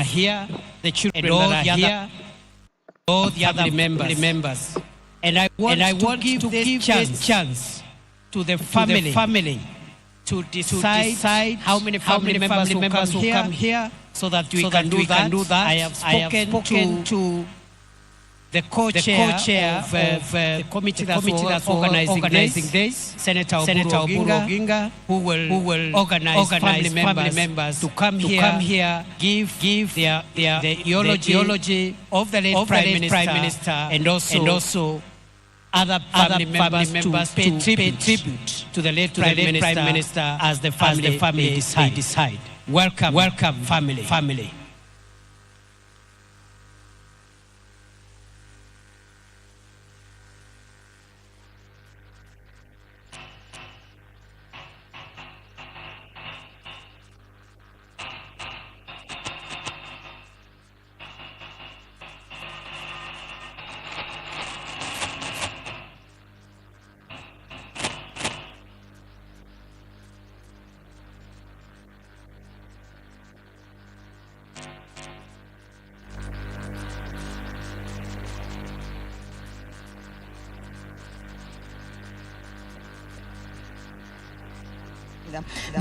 are here, the children that are here, all the other members. And I want to give this chance to the family to decide how many family members will come here so that we can do that. I have spoken to the co-chair of the committee that's organizing this, Senator Oginga, who will organize family members to come here, give the eulogy of the late Prime Minister, and also other family members pay tribute to the late Prime Minister as the family decide. Welcome, family.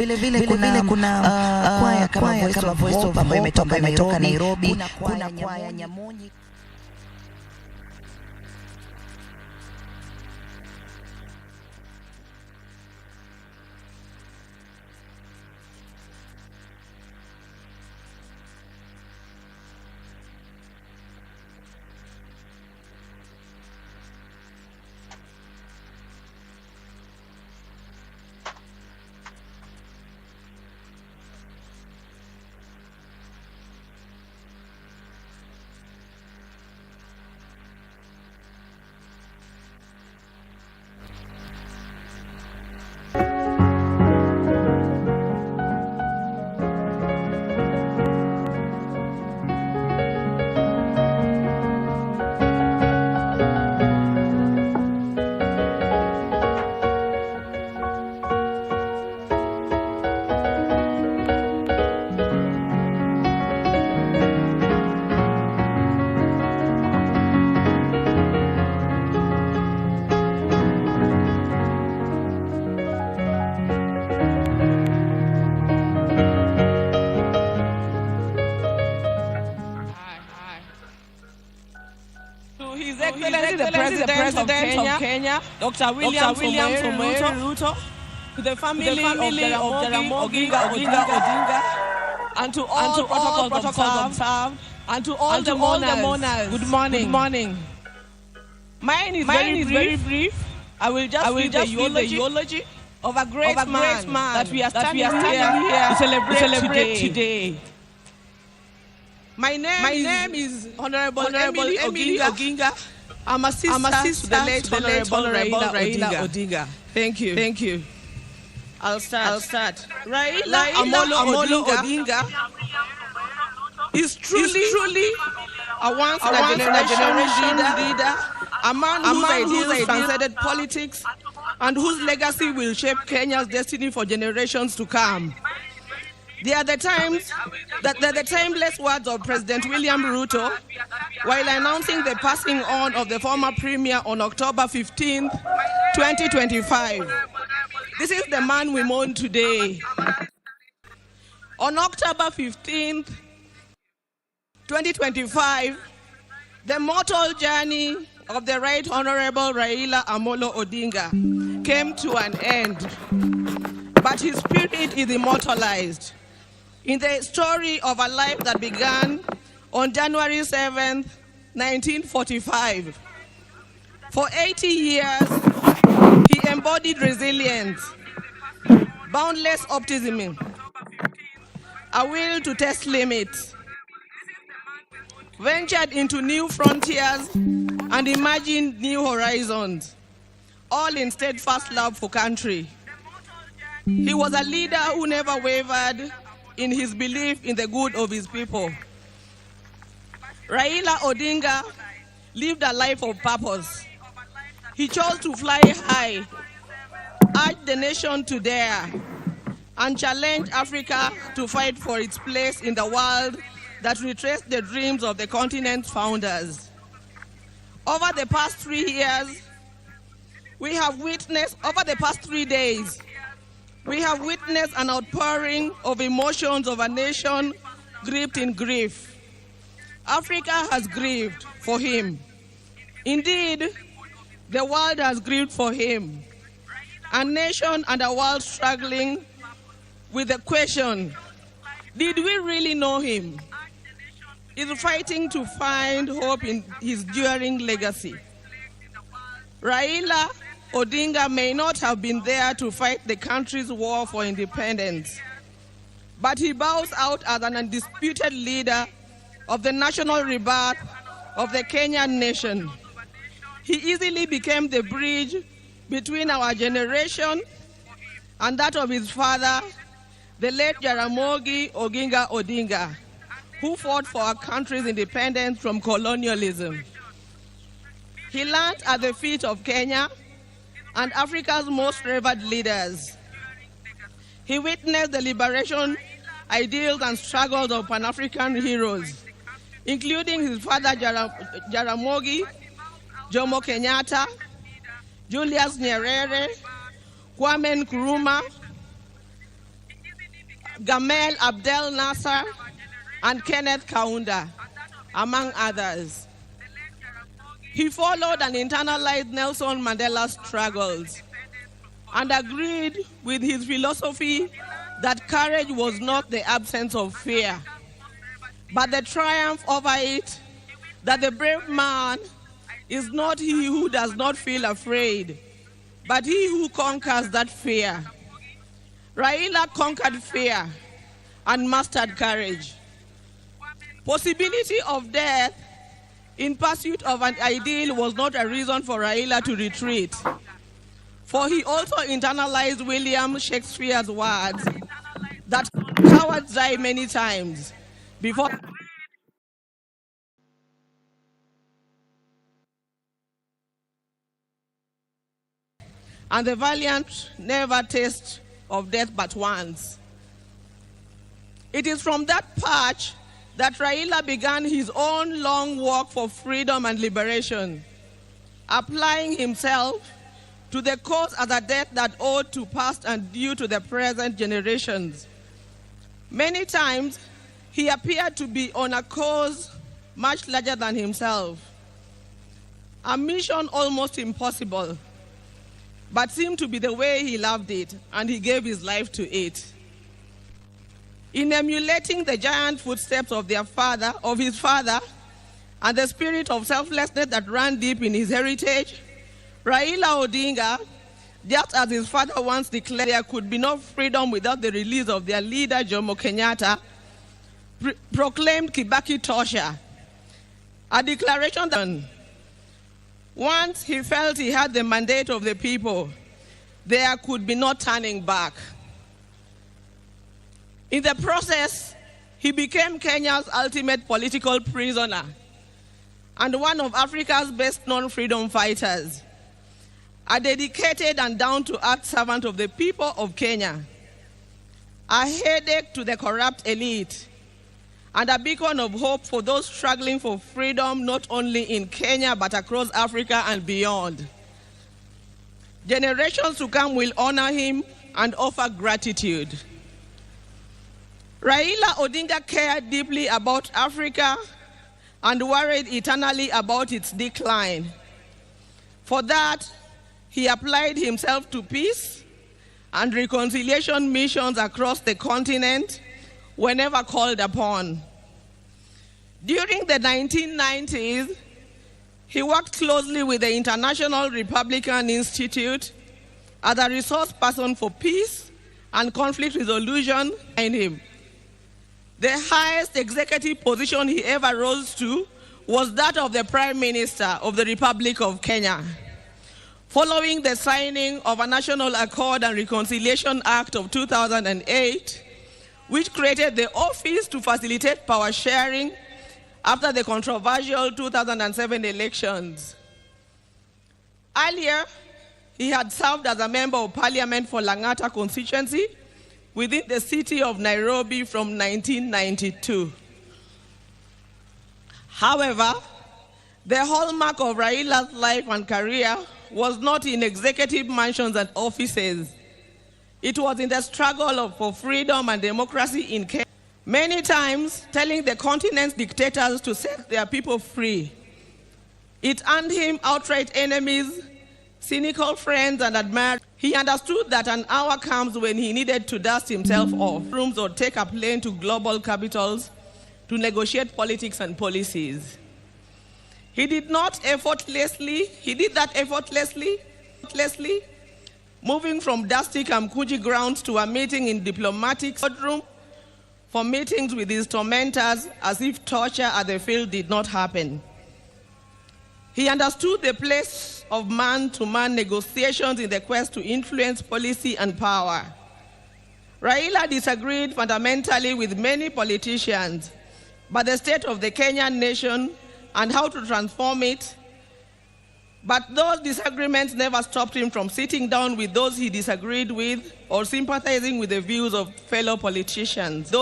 Vile kuna kwaya kama Voice of Hope imetoka Nairobi, kuna kwaya Nyamonyi. The President of Kenya, Dr. William Ruto, to the family of Jaramogi Odinga, and to all protocols observed, and to all the mourners. Good morning. Mine is very brief. I will just read the eulogy of a great man that we are standing here to celebrate today. My name is Honorable Emily Oginga. I'm a sister to the late Honorable Raila Odinga. Thank you. I'll start. Raila Amolo Odinga is truly a once-in-a-generation leader, a man whose ideals transcended politics and whose legacy will shape Kenya's destiny for generations to come. They are the timeless words of President William Ruto while announcing the passing on of the former premier on October 15, 2025. This is the man we mourn today. On October 15, 2025, the mortal journey of the Right Honorable Raila Amolo Odinga came to an end, but his spirit is immortalized in the story of a life that began on January 7, 1945. For 80 years, he embodied resilience, boundless optimism, a will to test limits, ventured into new frontiers and imagined new horizons, all in steadfast love for country. He was a leader who never wavered in his belief in the good of his people. Raila Odinga lived a life of purpose. He chose to fly high, urged the nation to dare, and challenged Africa to fight for its place in the world that retrace the dreams of the continent's founders. Over the past 3 years, we have witnessed, over the past 3 days, we have witnessed an outpouring of emotions of a nation gripped in grief. Africa has grieved for him. Indeed, the world has grieved for him. A nation and a world struggling with the question, did we really know him? Is fighting to find hope in his enduring legacy. Raila Odinga may not have been there to fight the country's war for independence, but he bows out as an undisputed leader of the national rebirth of the Kenyan nation. He easily became the bridge between our generation and that of his father, the late Jaramogi Oginga Odinga, who fought for our country's independence from colonialism. He learned at the feet of Kenya and Africa's most revered leaders. He witnessed the liberation ideals and struggles of Pan-African heroes, including his father Jaramogi, Jomo Kenyatta, Julius Nyerere, Kwame Nkrumah, Gamal Abdel Nasser, and Kenneth Kaunda, among others. He followed and internalized Nelson Mandela's struggles and agreed with his philosophy that courage was not the absence of fear, but the triumph over it, that the brave man is not he who does not feel afraid, but he who conquers that fear. Raila conquered fear and mastered courage. Possibility of death in pursuit of an ideal was not a reason for Raila to retreat, for he also internalized William Shakespeare's words that cowards die many times before and the valiant never taste of death but once. It is from that patch that Raila began his own long walk for freedom and liberation, applying himself to the cause as a debt that owed to past and due to the present generations. Many times, he appeared to be on a cause much larger than himself, a mission almost impossible, but seemed to be the way he loved it, and he gave his life to it. In emulating the giant footsteps of his father, and the spirit of selflessness that ran deep in his heritage, Raila Odinga, just as his father once declared there could be no freedom without the release of their leader Jomo Kenyatta, proclaimed Kibaki Tosha, a declaration that once he felt he had the mandate of the people, there could be no turning back. In the process, he became Kenya's ultimate political prisoner and one of Africa's best-known freedom fighters, a dedicated and down-to-earth servant of the people of Kenya, a headache to the corrupt elite, and a beacon of hope for those struggling for freedom not only in Kenya but across Africa and beyond. Generations to come will honor him and offer gratitude. Raila Odinga cared deeply about Africa and worried eternally about its decline. For that, he applied himself to peace and reconciliation missions across the continent whenever called upon. During the 1990s, he worked closely with the International Republican Institute as a resource person for peace and conflict resolution in him. The highest executive position he ever rose to was that of the Prime Minister of the Republic of Kenya. Following the signing of a National Accord and Reconciliation Act of 2008, which created the Office to Facilitate Power Sharing after the controversial 2007 elections. Earlier, he had served as a member of Parliament for Lang'ata constituency within the city of Nairobi from 1992. However, the hallmark of Raila's life and career was not in executive mansions and offices. It was in the struggle for freedom and democracy in Kenya, many times telling the continent's dictators to set their people free. It earned him outright enemies, cynical friends, and admirers. He understood that an hour comes when he needed to dust himself off rooms or take a plane to global capitals to negotiate politics and policies. He did that effortlessly, moving from dusty Kamkuji grounds to a meeting in diplomatic courtroom for meetings with his tormentors as if torture at the field did not happen. He understood the place of man-to-man negotiations in the quest to influence policy and power. Raila disagreed fundamentally with many politicians, but the state of the Kenyan nation and how to transform it. But those disagreements never stopped him from sitting down with those he disagreed with or sympathizing with the views of fellow politicians.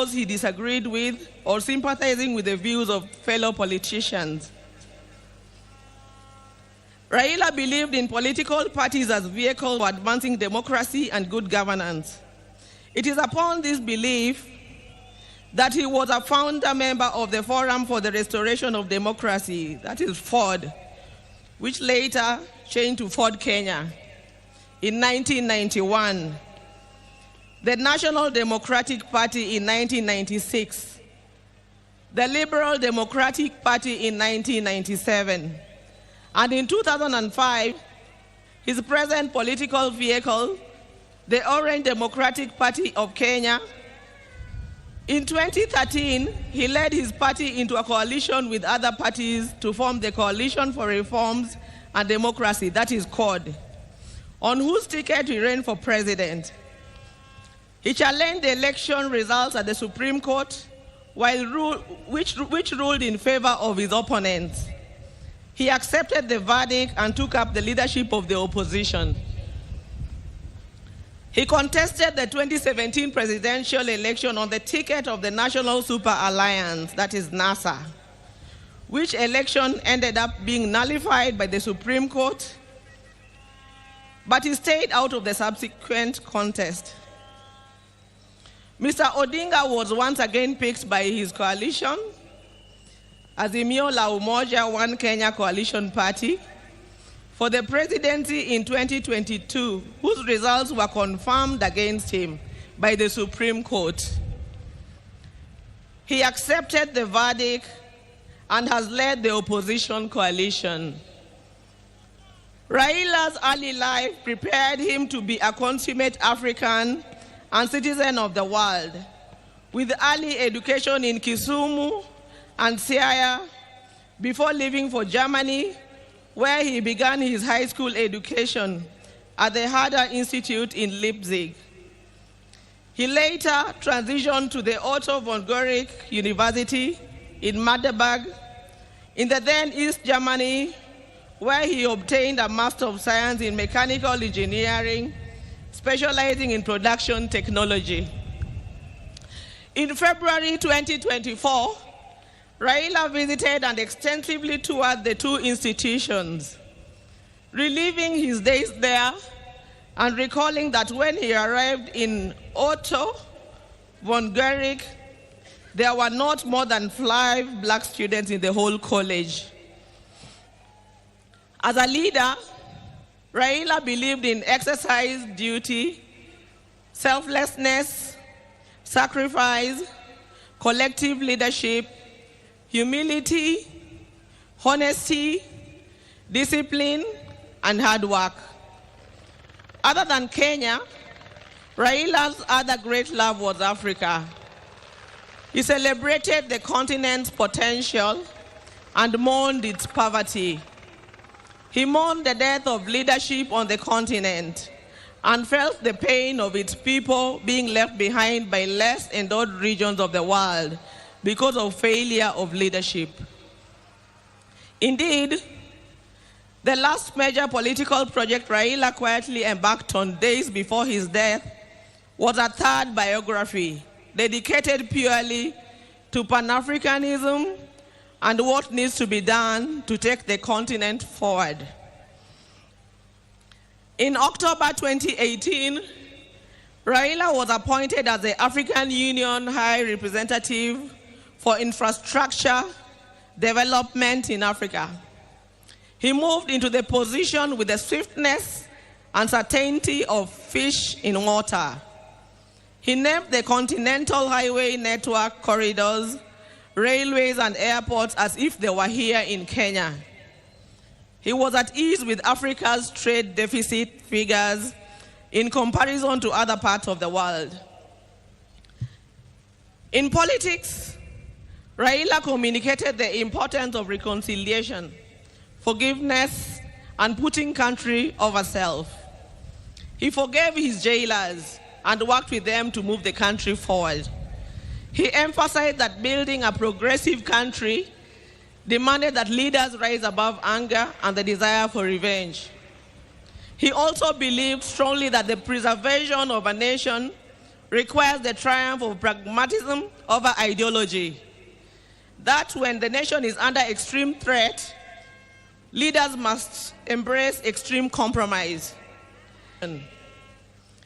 Raila believed in political parties as vehicles for advancing democracy and good governance. It is upon this belief that he was a founder member of the Forum for the Restoration of Democracy, that is FORD, which later changed to FORD Kenya in 1991, the National Democratic Party in 1996, the Liberal Democratic Party in 1997, and in 2005, his present political vehicle, the Orange Democratic Party of Kenya. In 2013, he led his party into a coalition with other parties to form the Coalition for Reforms and Democracy, that is CORD, on whose ticket he ran for president. He challenged the election results at the Supreme Court, which ruled in favor of his opponents. He accepted the verdict and took up the leadership of the opposition. He contested the 2017 presidential election on the ticket of the National Super Alliance, that is NASA, which election ended up being nullified by the Supreme Court, but he stayed out of the subsequent contest. Mr. Odinga was once again picked by his coalition, Azimio la Umoja One Kenya Coalition Party, for the presidency in 2022, whose results were confirmed against him by the Supreme Court. He accepted the verdict and has led the opposition coalition. Raila's early life prepared him to be a consummate African and citizen of the world, with early education in Kisumu and Siaya before leaving for Germany, where he began his high school education at the Herder Institute in Leipzig. He later transitioned to the Otto von Guericke University in Magdeburg in the then East Germany, where he obtained a Master of Science in Mechanical Engineering, specializing in production technology. In February 2024, Raila visited and extensively toured the two institutions, reliving his days there and recalling that when he arrived in Otto von Guericke, there were not more than 5 black students in the whole college. As a leader, Raila believed in exercise, duty, selflessness, sacrifice, collective leadership, humility, honesty, discipline, and hard work. Other than Kenya, Raila's other great love was Africa. He celebrated the continent's potential and mourned its poverty. He mourned the death of leadership on the continent and felt the pain of its people being left behind by less endowed regions of the world because of failure of leadership. Indeed, the last major political project Raila quietly embarked on days before his death was a third biography dedicated purely to Pan-Africanism and what needs to be done to take the continent forward. In October 2018, RAILA was appointed as the African Union High Representative for Infrastructure Development in Africa. He moved into the position with the swiftness and certainty of fish in water. He named the continental highway network corridors, railways, and airports as if they were here in Kenya. He was at ease with Africa's trade deficit figures in comparison to other parts of the world. In politics, RAILA communicated the importance of reconciliation, forgiveness, and putting country over self. He forgave his jailers and worked with them to move the country forward. He emphasized that building a progressive country demanded that leaders rise above anger and the desire for revenge. He also believed strongly that the preservation of a nation requires the triumph of pragmatism over ideology. That when the nation is under extreme threat, leaders must embrace extreme compromise.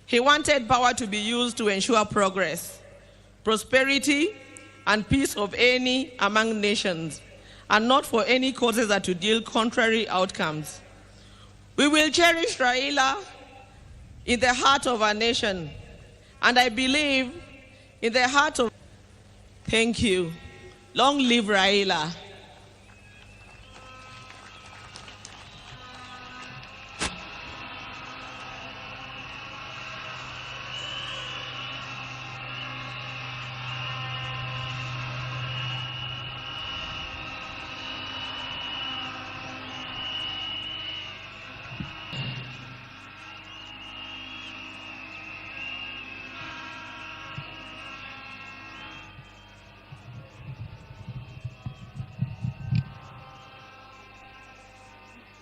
He wanted power to be used to ensure progress, prosperity, and peace of any among nations, and not for any causes that to deal contrary outcomes. We will cherish RAILA in the heart of our nation, and I believe in the heart of... Thank you. Long live RAILA.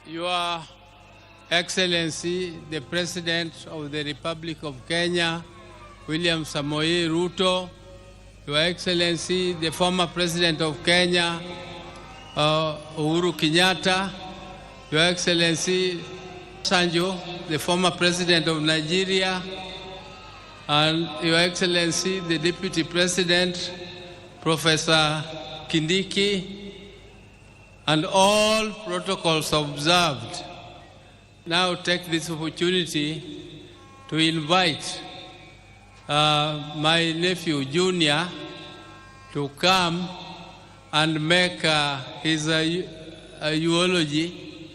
Your Excellency, the President of the Republic of Kenya, William Samoei Ruto, Your Excellency, the former President of Kenya, Uhuru Kenyatta, Your Excellency, Sanjo, the former President of Nigeria, and Your Excellency, the Deputy President, Professor Kindiki, and all protocols observed. Now take this opportunity to invite my nephew Junior to come and make his eulogy,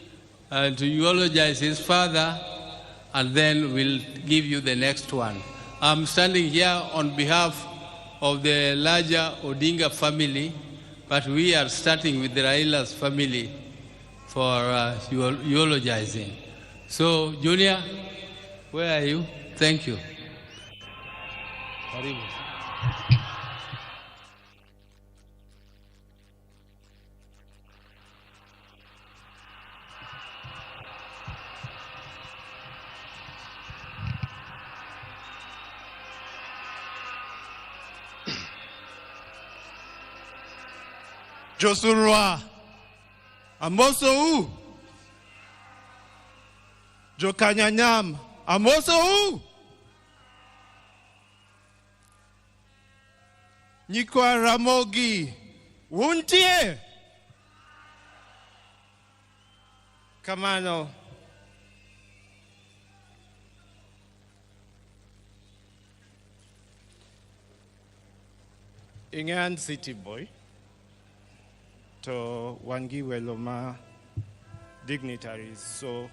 to eulogize his father, and then we'll give you the next one. I'm standing here on behalf of the larger Odinga family, but we are starting with the RAILA's family for eulogizing. So, Junior, where are you? Thank you. Josurwa, Amoso, Jokanyanyam, Amoso, Nikwa Ramogi, Wuntie, Kamano, Ingan City Boy. To wangi weloma dignitaries. So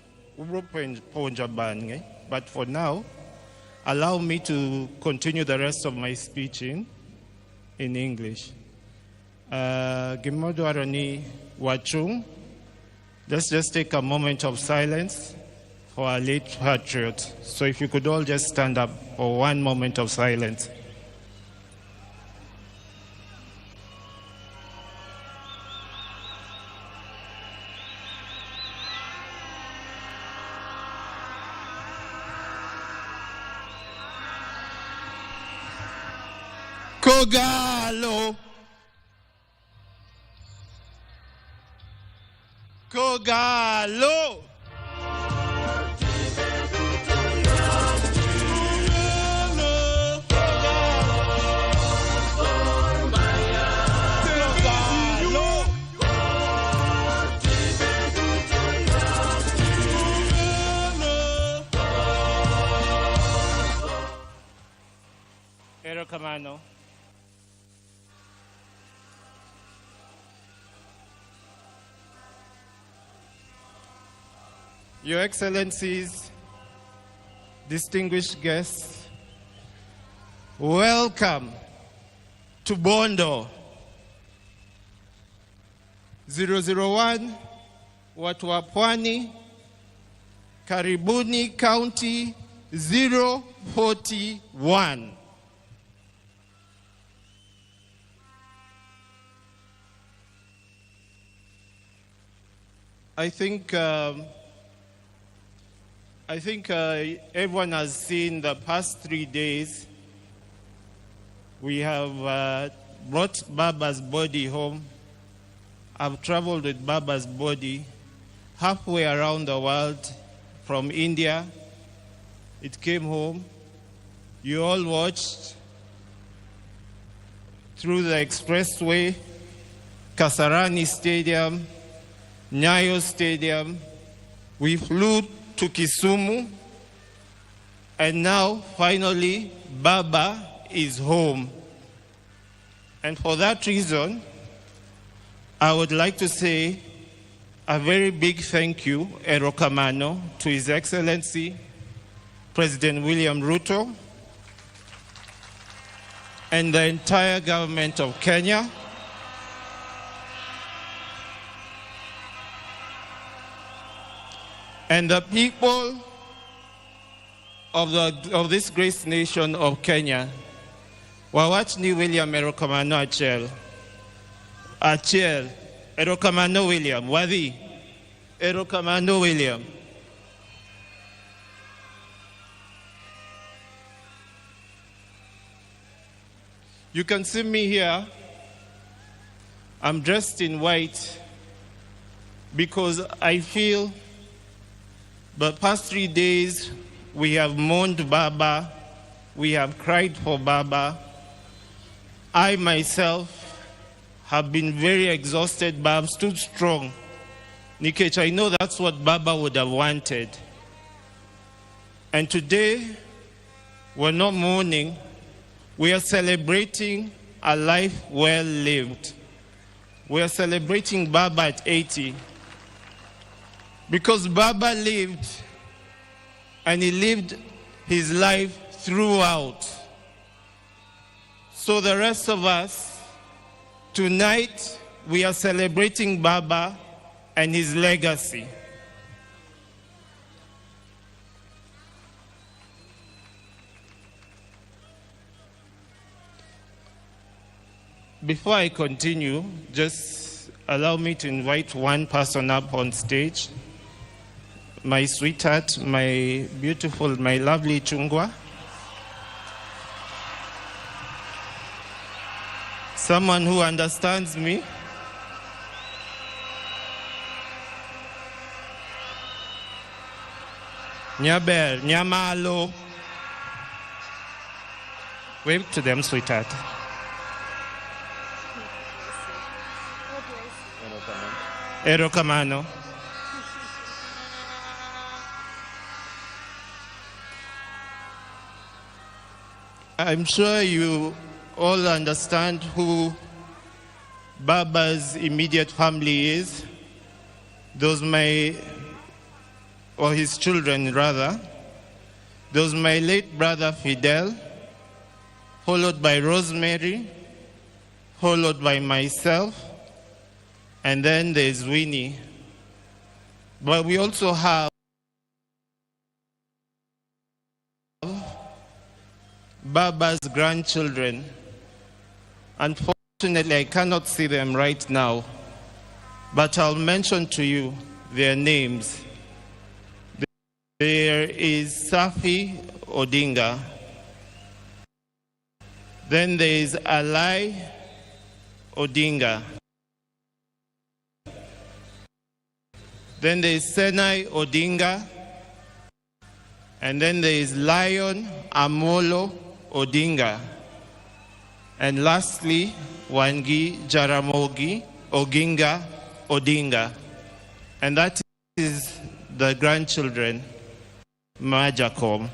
but for now, allow me to continue the rest of my speech in English. Gimodo Arani Wachung, let's just take a moment of silence for our late patriot. So if you could all just stand up for one moment of silence. Kogalo. Kogalo. Kamano. Your Excellencies, distinguished guests, welcome to Bondo 001, watu wa Pwani, karibuni County 041. I think everyone has seen the past 3 days. We have brought Baba's body home. I've traveled with Baba's body halfway around the world from India. It came home. You all watched through the expressway, Kasarani Stadium, Nyayo Stadium. We flew to Kisumu, and now finally Baba is home. And for that reason, I would like to say a very big thank you, Erokamano, to His Excellency President William Ruto and the entire government of Kenya. And the people of this great nation of Kenya, wawachni William Erokamano Achiel, Erokamano William, Wadi, Erokamano William. You can see me here. I'm dressed in white because I feel the past 3 days, we have mourned Baba, we have cried for Baba. I myself have been very exhausted, but I've stood strong. Nikech, I know that's what Baba would have wanted. And today, we're not mourning, we are celebrating a life well lived. We are celebrating Baba at 80. Because Baba lived, and he lived his life throughout. So the rest of us, tonight, we are celebrating Baba and his legacy. Before I continue, just allow me to invite one person up on stage. My sweetheart, my beautiful, my lovely Chungwa. Someone who understands me. Nyaber, Nyamalo. Wave to them, sweetheart. Erokamano. I'm sure you all understand who Baba's immediate family is. Those or his children rather. Those my late brother Fidel, followed by Rosemary, followed by myself, and then there's Winnie. But we also have Baba's grandchildren. Unfortunately, I cannot see them right now, but I'll mention to you their names. There is Safi Odinga. Then there is Alai Odinga. Then there is Senai Odinga. And then there is Lion Amolo Odinga. And lastly, Wangi Jaramogi Oginga Odinga. And that is the grandchildren, Majakom.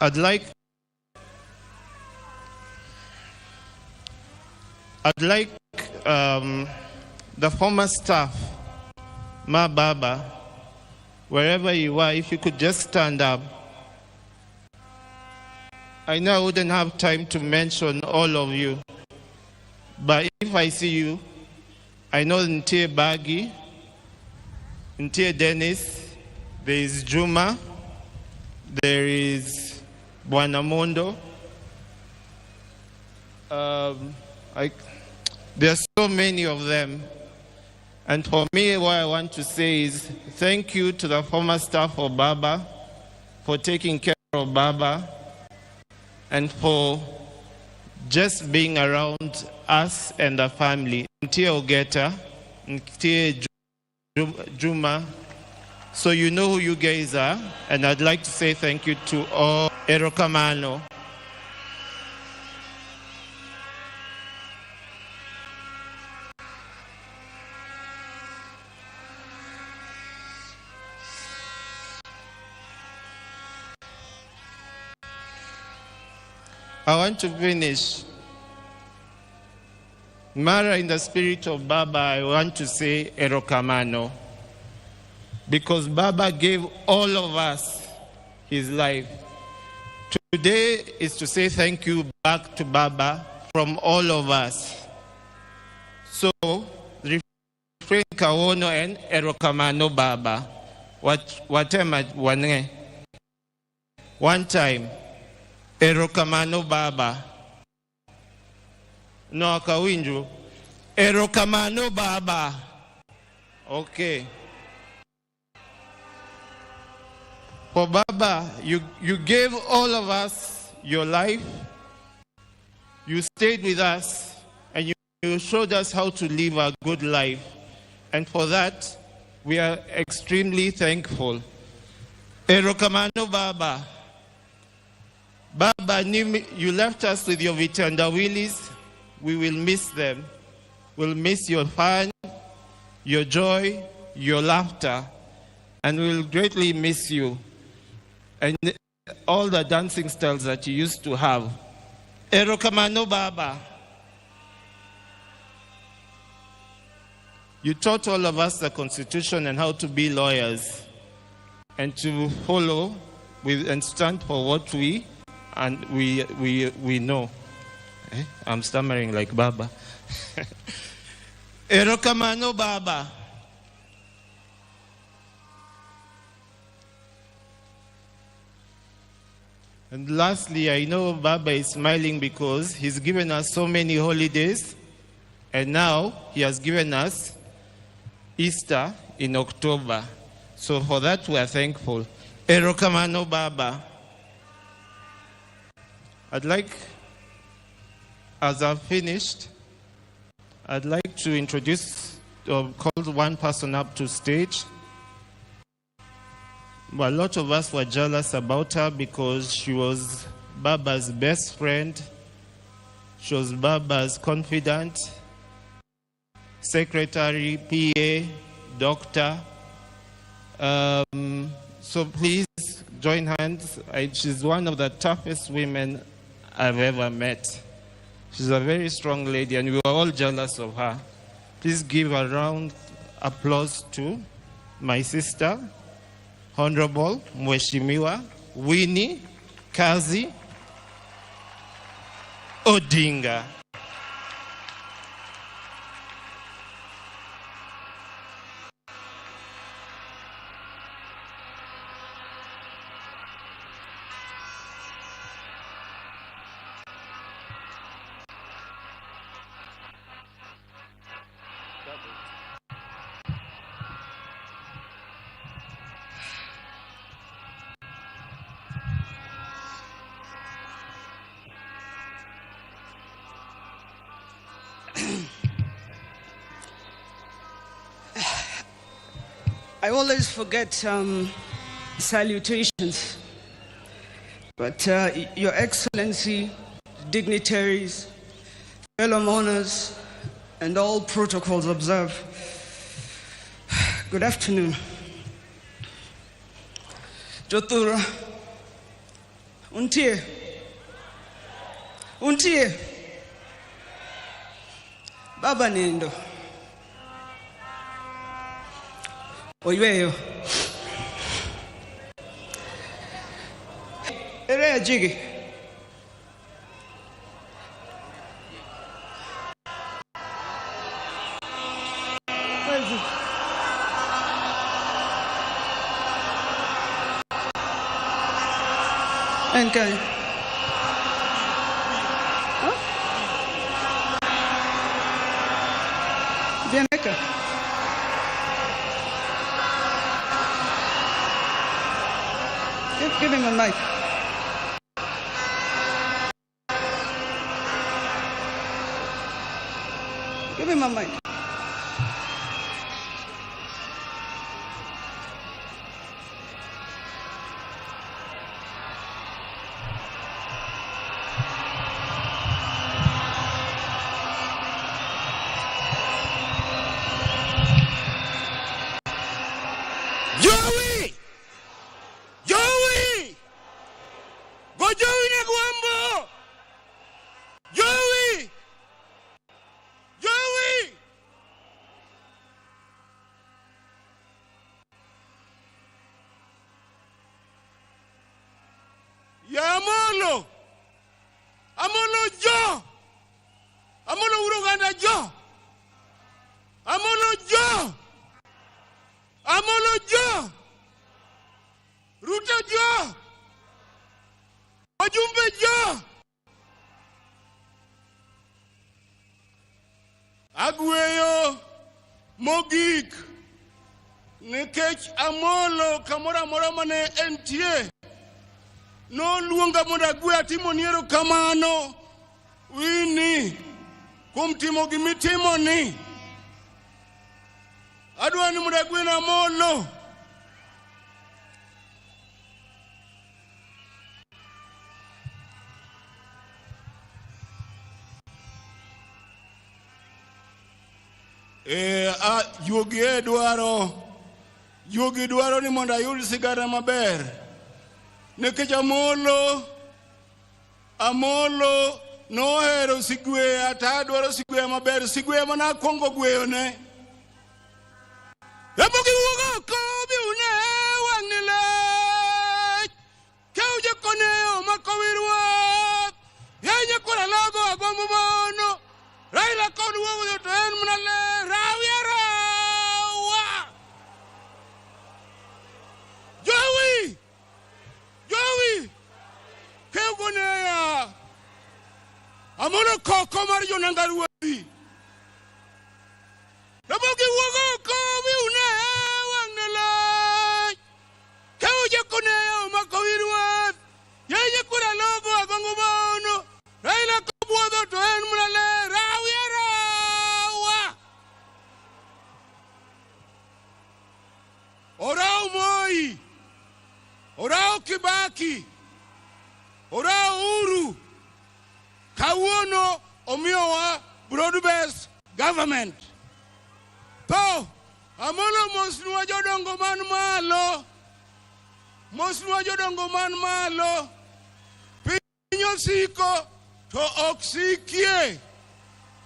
I'd like the former staff, Ma Baba, wherever you are, if you could just stand up. I know I wouldn't have time to mention all of you, but if I see you, I know Ntie Bagi, Ntie Dennis, there is Juma, there is Buanamondo. There are so many of them. And for me, what I want to say is thank you to the former staff of Baba for taking care of Baba and for just being around us and the family. Ntie Ogeta, Ntie Juma. So you know who you guys are. And I'd like to say thank you to all Erokamano. I want to finish. Mara, in the spirit of Baba, I want to say Erokamano. Because Baba gave all of us his life. Today is to say thank you back to Baba from all of us. So, refrain kawono and Erokamano Baba. One time. Erokamano Baba. No akawinju. Erokamano Baba. Okay. For Baba, you gave all of us your life. You stayed with us and you showed us how to live a good life. And for that, we are extremely thankful. Erokamano Baba. Baba, you left us with your Vitandawilis. We will miss them. We'll miss your fun, your joy, your laughter, and we'll greatly miss you. And all the dancing styles that you used to have. Erokamano Baba. You taught all of us the Constitution and how to be lawyers and to follow and stand for what we know. I'm stammering like Baba. Erokamano Baba. And lastly, I know Baba is smiling because he's given us so many holidays, and now he has given us Easter in October. So for that we are thankful. Erokamano Baba. I'd like, as I've finished, I'd like to introduce or call one person up to stage. But a lot of us were jealous about her because she was Baba's best friend. She was Baba's confidant, secretary, PA, doctor. So please join hands. She's one of the toughest women I've ever met. She's a very strong lady and we were all jealous of her. Please give a round applause to my sister, Honorable Mheshimiwa Winnie Kazi Odinga. I always forget salutations, but Your Excellency, dignitaries, fellow mourners, and all protocols observed, good afternoon. Jotura, untie, Baba Nendo, Oyweyo, Ere Jigi, okay. Bien acá. Give him a mic. Give him a mic. Agweyo mogik nikech Amolo kamora mora mane entie no luonga mondo agwe atimo niero kamano wini kuom timo gimitimo ni adwa ni mondo agwe na Amolo Yugi dwaro ni mondo ayud sigara maber nikech Amolo nohero sigwe ata dwaro sigwe maber sigwe mana kongo gweyone Yabogi wugo ko bi une wangle Keuje koneo makowirwa Yenye kula logo agombo mono Raila kod wugo to en mnale Joey, Kegonea, Amolo Koko Mario Nangarubi. Nabogi Wogo Kobi Une Wangala Kauja Koneo Makawirwa Yaya Kura Logo Agongobono Raila Kobuado to Enmule Rawiera Orao Moi Orao Kibaki, Orao Uru, Kawuono Omiowa broad-based government. To, Amolo Mosnua Jodongo Man Malo, Pinyo Siko, to Oksikie.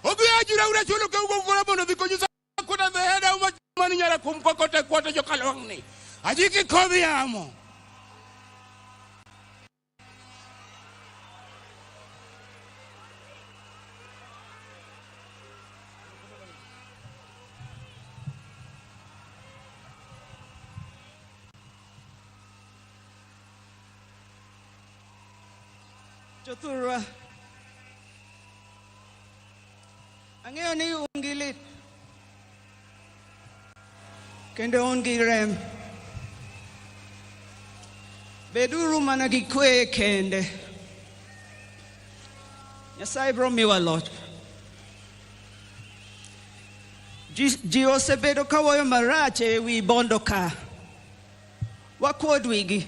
Ogiajura Ura Cholo Kago Korabono, because you could have had how much money you have come to quarter your calongni. Ajiki Kobiamo. Jotura, angeo ni ungilit, kende ungirem, beduru managikwe kende, Nyasai bro miwa lot, Ji osebedo kawoyo marach ewi bondo ka. Wakuod wigi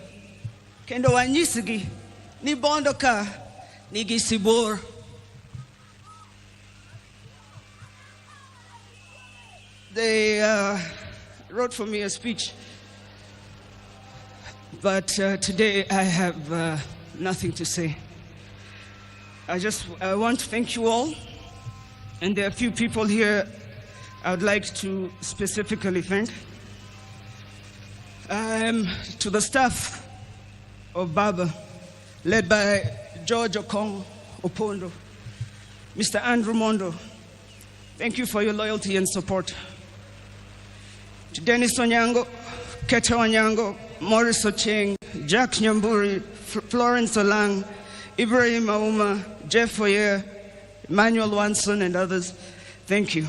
kendo wanyisgi ni bondo ka nigi sibor. They wrote for me a speech, but today I have nothing to say. I want to thank you all, and there are a few people here I would like to specifically thank. To the staff of Baba, led by George Okong Opondo, Mr. Andrew Mondo, thank you for your loyalty and support. To Dennis Onyango, Keta Onyango, Morris Ocheng, Jack Nyamburi, Florence Olang, Ibrahim Auma, Jeff Oyer, Emmanuel Wanson, and others, thank you.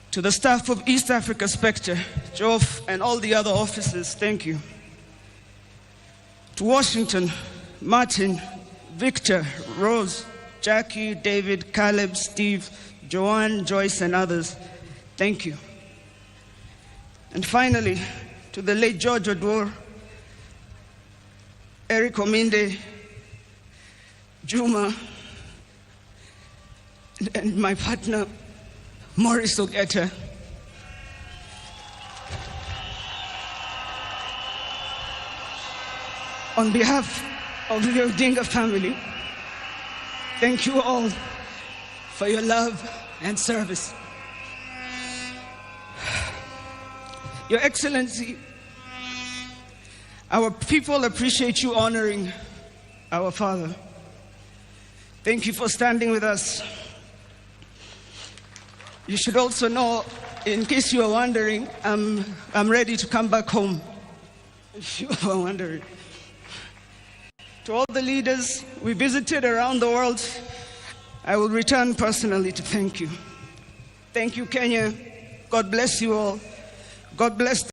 To the staff of East Africa Spectre, Joff, and all the other officers, thank you. To Washington, Martin, Victor, Rose, Jackie, David, Caleb, Steve, Joanne, Joyce, and others, thank you. And finally, to the late George Odwor, Eric Ominde, Juma, and my partner, Morris Ogeta. On behalf of the Odinga family, thank you all for your love and service. Your Excellency, our people appreciate you honoring our father. Thank you for standing with us. You should also know, in case you are wondering, I'm ready to come back home, if you are wondering. To all the leaders we visited around the world, I will return personally to thank you. Thank you, Kenya. God bless you all. God bless